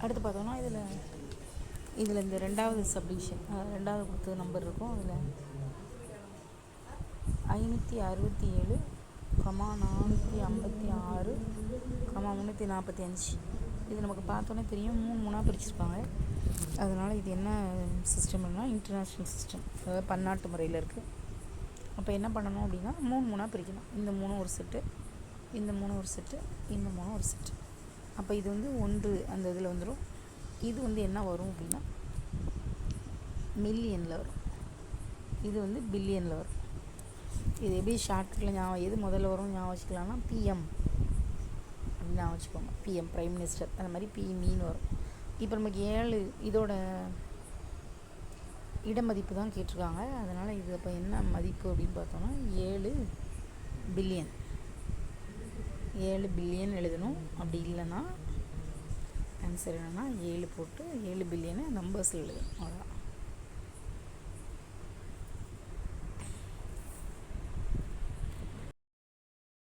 அடுத்து பார்த்தோம்னா இதில் இந்த ரெண்டாவது சப்டிவிஷன், ரெண்டாவது கொடுத்த நம்பர் இருக்கும். அதில் 567, 456, 345. இது நமக்கு பார்த்தோன்னே தெரியும், 3 3ஆக பிரிச்சிருப்பாங்க. அதனால் இது என்ன சிஸ்டம்னா இன்டர்நேஷ்னல் சிஸ்டம், அதாவது பன்னாட்டு முறையில் இருக்குது. அப்போ என்ன பண்ணணும் அப்படின்னா 3 3ஆக பிரிக்கணும். இந்த 3 ஒரு செட்டு, இந்த 3 ஒரு செட்டு, இந்த 3 ஒரு செட்டு. அப்போ இது வந்து 1 அந்த இதில் வந்துடும். இது வந்து என்ன வரும் அப்படின்னா மில்லியனில் வரும், இது வந்து பில்லியனில் வரும். இது எப்படி ஷார்ட்கட்டில் எது முதல்ல வரும் ஞாபகம் வச்சுக்கலாம்னா பிஎம் அப்படின்னு ஞாபகம் வச்சுக்கோங்க. பிஎம் பிரைம் மினிஸ்டர், அந்த மாதிரி பிஎம்இன்னு வரும். இப்போ நமக்கு 7 இதோட இடமதிப்பு தான் கேட்டிருக்காங்க. அதனால் இது அப்போ என்ன மதிப்பு அப்படின்னு பார்த்தோன்னா 7 பில்லியன். 7 பில்லியன் எழுதணும். அப்படி இல்லைன்னா ஆன்சர் என்னென்னா 7 போட்டு 7 பில்லியனை நம்பர்ஸில் எழுதணும். அவ்வளோதான்.